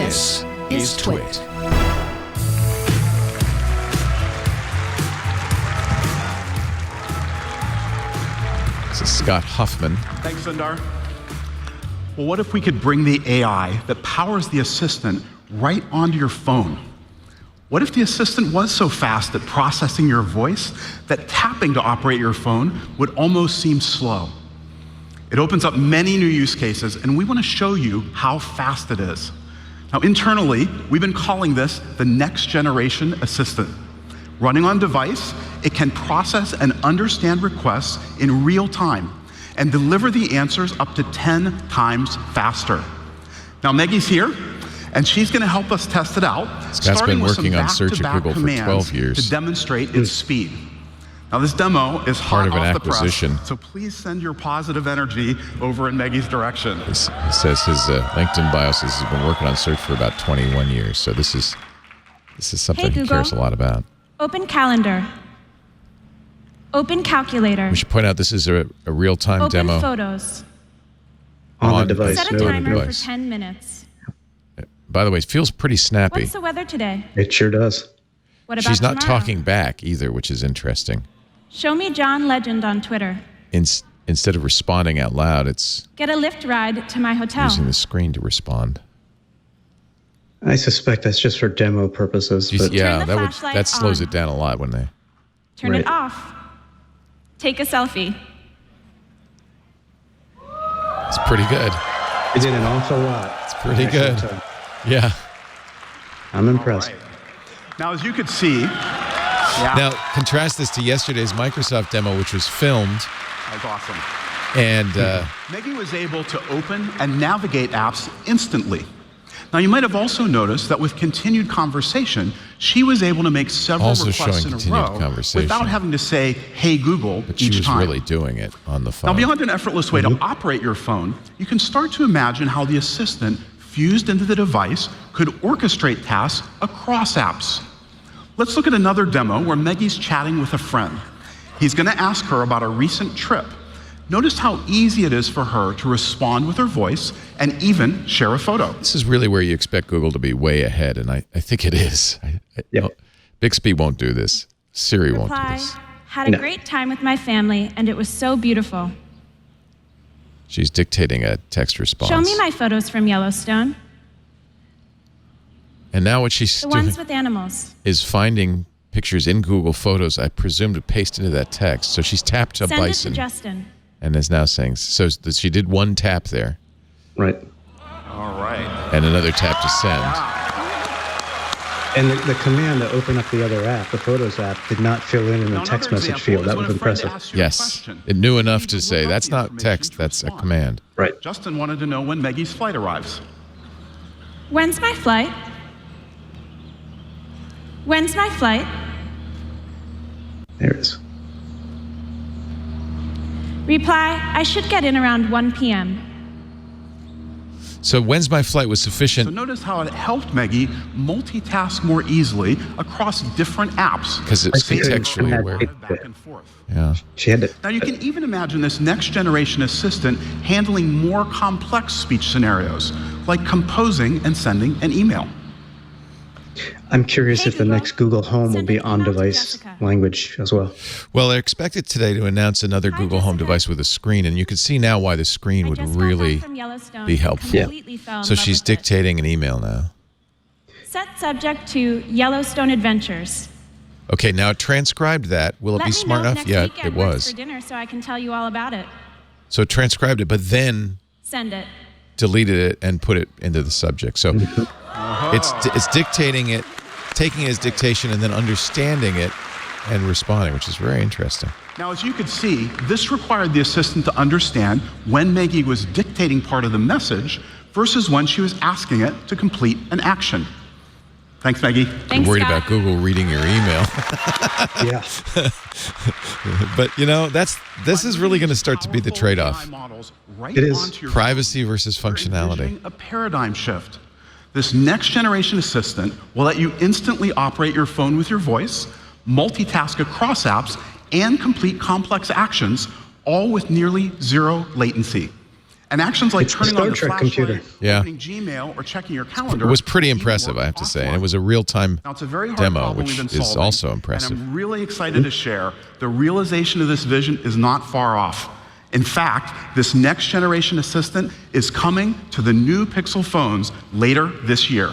This is TWiT. This is Scott Huffman. Thanks, Sundar. Well, what if we could bring the AI that powers the assistant right onto your phone? What if the assistant was so fast at processing your voice that tapping to operate your phone would almost seem slow? It opens up many new use cases, and we want to show you how fast it is. Now, internally, we've been calling this the next generation assistant. Running on device, it can process and understand requests in real time and deliver the answers up to 10 times faster. Now, Meggie's here, and she's going to help us test it out. Scott's been working on search at Google for 12 years. To demonstrate its speed. Now, this demo is part hot of an off acquisition. the press, so please send your positive energy over in Meggie's direction. He says his LinkedIn bio says he's been working on search for about 21 years. So this is something he cares a lot about. Open calendar. Open calculator. We should point out this is a real-time demo. Open photos. On the device. Set a timer for 10 minutes. By the way, it feels pretty snappy. What's the weather today? It sure does. What about She's not tomorrow? talking back either, which is interesting. Show me John Legend on Twitter. Instead of responding out loud, it's Get a Lyft ride to my hotel. using the screen to respond. I suspect that's just for demo purposes. But Yeah, Turn the flashlight that slows on. it down a lot when they. Turn it off. Take a selfie. It's pretty good. it did an awful lot. It's pretty good. Yeah. I'm impressed. All right. Now, as you could see, Now, contrast this to yesterday's Microsoft demo, which was filmed. that was awesome. And Meggie was able to open and navigate apps instantly. Now, you might have also noticed that with continued conversation, she was able to make several Also requests showing in a continued row conversation. without having to say, "Hey, Google," but she each was time. really doing it on the phone. Now, beyond an effortless way to operate your phone, you can start to imagine how the assistant fused into the device could orchestrate tasks across apps. Let's look at another demo where Meggie's chatting with a friend. He's going to ask her about a recent trip. Notice how easy it is for her to respond with her voice and even share a photo. This is really where you expect Google to be way ahead, and I think it is. Bixby won't do this. Siri won't do Reply. this. Had a great time with my family, and it was so beautiful. She's dictating a text response. Show me my photos from Yellowstone. And now what she's The doing ones with animals. is finding pictures in Google Photos, I presume, to paste into that text. So she's tapped a Send bison it to Justin. and is now saying, so she did one tap there Right. All right. and another tap to send. And the command to open up the other app, the Photos app, did not fill in the text message field. That was impressive. Yes, it knew enough to say, that's not text, that's a command. Right. Justin wanted to know when Meggie's flight arrives. When's my flight? When's my flight? There it is. Reply, I should get in around 1 p.m. So when's my flight was So sufficient notice how it helped Meggie multitask more easily across different apps. because it's I think contextually it- aware. Back and forth. Yeah. She had to. Now, you can even imagine this next generation assistant handling more complex speech scenarios, like composing and sending an email. I'm curious Hey, if the Google, next Google Home will send be an email to on-device Jessica. language as well. Well, they're expected today to announce another Hi, Google Home Jessica. device with a screen, and you can see now why the screen I would just got really back from Yellowstone be and helpful. completely fell in So love she's with it. dictating an email now. Set subject to Yellowstone Adventures. Okay, now it transcribed that. Will it Let be me smart know if enough? next Yeah, weekend it works was. for dinner so I can tell you all about it. So it transcribed it, but then Send it. deleted it and put it into the subject. So it's dictating it, taking it as dictation, and then understanding it and responding, which is very interesting. Now, as you could see, this required the assistant to understand when Meggie was dictating part of the message versus when she was asking it to complete an action. Thanks, Meggie. Thanks, You're worried Scott. about Google reading your email. Yeah. But, this is really going to start to be the trade-off. Right It is. onto your Privacy versus We're functionality. envisioning a paradigm shift. This next generation assistant will let you instantly operate your phone with your voice, multitask across apps, and complete complex actions, all with nearly zero latency. And actions like It's the turning Star on the Trek flashlight, computer. Yeah. opening Gmail, or checking your calendar. It was pretty can be impressive, worked I have to say. offline. And it was a real-time Now, it's a very hard demo, problem which we've been is solving, also impressive. And I'm really excited to share the realization of this vision is not far off. In fact, this next generation assistant is coming to the new Pixel phones later this year.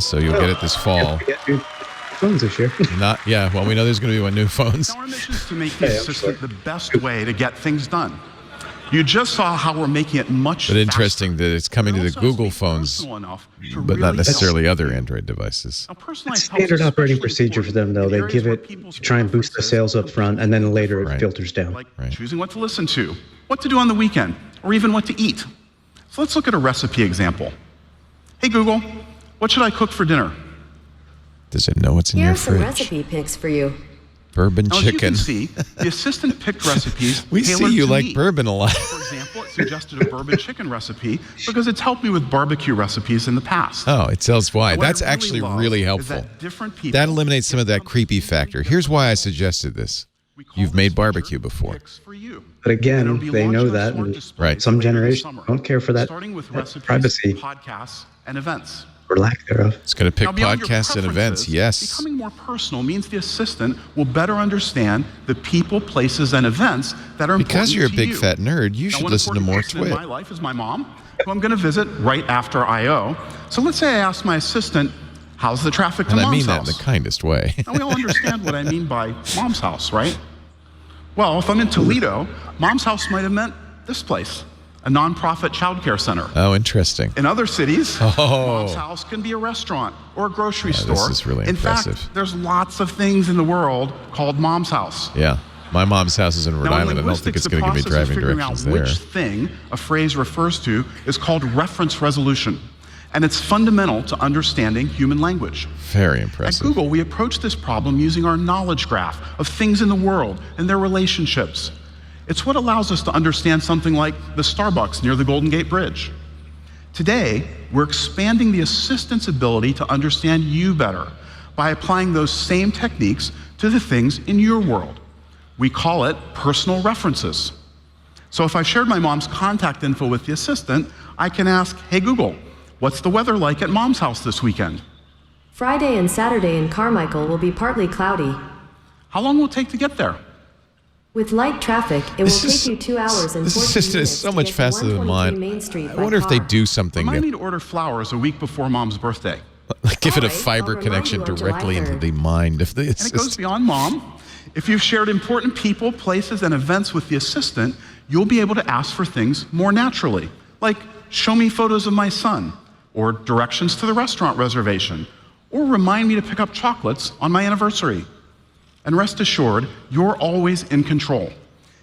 So you'll get it this fall. Get new phones this year. Well, we know there's going to be one new phones. Now, our mission is to make the assistant the best way to get things done. You just saw how we're making it much But interesting faster. that it's coming to the Also has Google be phones, personal enough to but not really necessarily help. other Android devices. Now, personalized It's help is standard operating especially procedure for them, though. important They in areas give where it people's to try and boost the sales up front, and then later Right. it filters down. like Right. choosing what to listen to, what to do on the weekend, or even what to eat. So let's look at a recipe example. Hey Google, what should I cook for dinner? Does it know what's in Here your are some fridge? recipe picks for you. Bourbon Now, as you chicken. can see, the assistant picked recipes We see tailored you to like me. bourbon a lot. For example, it suggested a bourbon chicken recipe because it's helped me with barbecue recipes in the past. Oh, it tells why. What I That's actually love really is helpful. that different people That eliminates some of that get creepy something factor. very Here's why I different. suggested this. We call You've this made feature barbecue before. Picks for you. But And it'll again, be they launched know on a that, smart and display Right. some later this generations summer, don't care for that starting with recipes, privacy podcasts, and events. or lack thereof. It's going to pick Now, beyond your podcasts and events. preferences, Yes. Becoming more personal means the assistant will better understand the people, places, and events that are important Because you're a to big you. fat nerd, you Now, should one listen to important more person in TWiT. my life is my mom, who I'm going to visit right after I.O. So let's say I ask my assistant, how's the traffic to And I mom's mean that in house? the kindest way. Now, we all understand what I mean by mom's house, right? Well, if I'm in Toledo, mom's house might have meant this place, a nonprofit childcare center. Oh, interesting. In other cities, Oh. mom's house can be a restaurant or a grocery Yeah, store. this is really in impressive. fact, there's lots of things in the world called mom's house. Yeah. My mom's house is in Rhode Now, in Island. I don't think linguistics, it's going to give me the process of driving figuring directions out there. which thing a phrase refers to is called reference resolution, and it's fundamental to understanding human language. Very At impressive. Google, we approach this problem using our knowledge graph of things in the world and their relationships. It's what allows us to understand something like the Starbucks near the Golden Gate Bridge. Today, we're expanding the assistant's ability to understand you better by applying those same techniques to the things in your world. We call it personal references. So if I shared my mom's contact info with the assistant, I can ask, hey Google, what's the weather like at mom's house this weekend? Friday and Saturday in Carmichael will be partly cloudy. How long will it take to get there? With light traffic, it will This take is- you 2 hours and 14 This assistant minutes is so to much get to faster than 123 mine. Main Street I by wonder if they car. do something Remind me to to order flowers a week before mom's birthday. give it a Alright, fiber I'll remind connection you on directly July into 3rd. the mind of the And it goes assistant. beyond mom. If you've shared important people, places, and events with the assistant, you'll be able to ask for things more naturally, like show me photos of my son, or directions to the restaurant reservation, or remind me to pick up chocolates on my anniversary. And rest assured, you're always in control.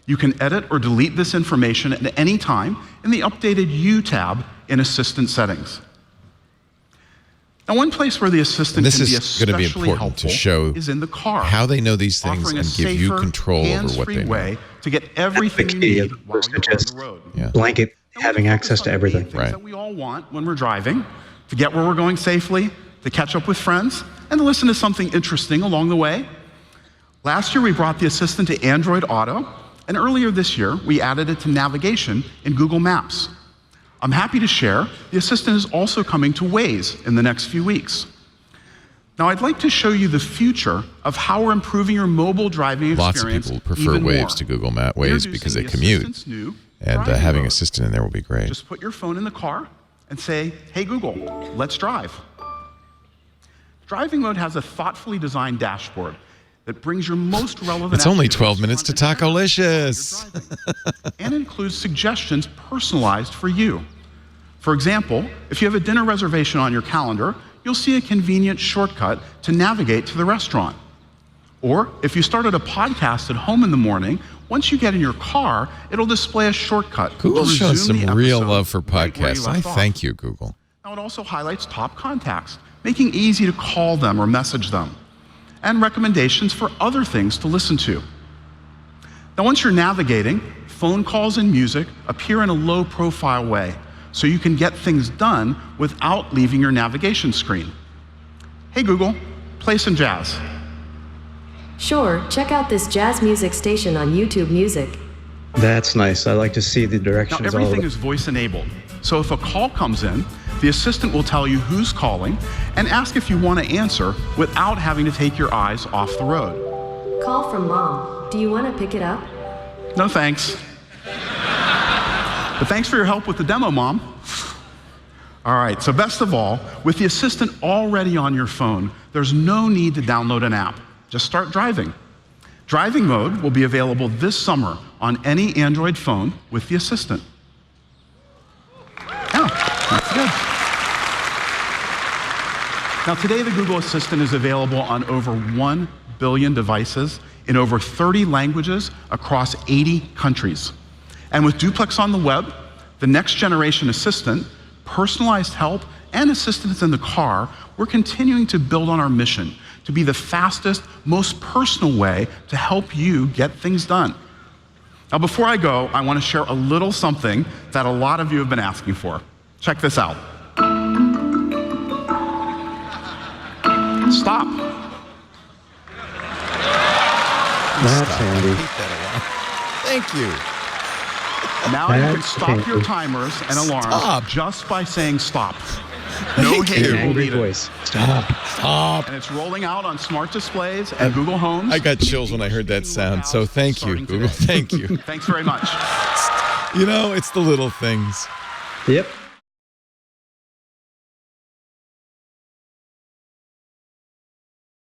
You can edit or delete this information at any time in the updated You tab in Assistant settings. Now, one place where the assistant And this can be is going to be especially important to helpful show is in the car, how they know these things offering a and give you safer, control over what hands-free they know. way to get everything you key, need as while opposed to you're on just the road. Yeah. blanket And we having focus access on to the everything. main things Right. that we all want when we're driving, to get where we're going safely, to catch up with friends, and to listen to something interesting along the way. Last year, we brought the assistant to Android Auto, and earlier this year, we added it to navigation in Google Maps. I'm happy to share the assistant is also coming to Waze in the next few weeks. Now, I'd like to show you the future of how we're improving your mobile driving Lots of experience people prefer even Waves more. to Google Map Waze because they Introducing the commute, assistant's new and driving having mode. assistant in there will be great. Just put your phone in the car and say, hey Google, let's drive. Driving mode has a thoughtfully designed dashboard that brings your most relevant It's only activities 12 minutes to front and center Tacolicious. while you're driving, and includes suggestions personalized for you. For example, if you have a dinner reservation on your calendar, you'll see a convenient shortcut to navigate to the restaurant. Or if you started a podcast at home in the morning, once you get in your car, it'll display a shortcut. to Google's shown resume some the real episode love for right where you podcasts. I left off. thank you, Google. Now, it also highlights top contacts, making it easy to call them or message them, and recommendations for other things to listen to. Now, once you're navigating, phone calls and music appear in a low-profile way, so you can get things done without leaving your navigation screen. Hey Google, play some jazz. Sure, check out this jazz music station on YouTube Music. That's nice. I like to see the Now, directions. everything is voice enabled. So if a call comes in, the assistant will tell you who's calling and ask if you want to answer without having to take your eyes off the road. Call from mom. Do you want to pick it up? No thanks. But thanks for your help with the demo, Mom. All right, so best of all, with the assistant already on your phone, there's no need to download an app. Just start driving. Driving mode will be available this summer on any Android phone with the assistant. Yeah, that's good. Now, today the Google Assistant is available on over 1 billion devices in over 30 languages across 80 countries. And with Duplex on the web, the next generation assistant, personalized help, and assistance in the car, we're continuing to build on our mission to be the fastest, most personal way to help you get things done. Now, before I go, I want to share a little something that a lot of you have been asking for. Check this out. Stop. That's handy. Thank you. Now you can stop your timers and alarms just by saying stop. No hate Angry voice. Stop. Stop. And it's rolling out on smart displays and Google Homes. I got chills when I heard that sound. So thank you, Google. Thank you. Thanks very much. You know, it's the little things. Yep.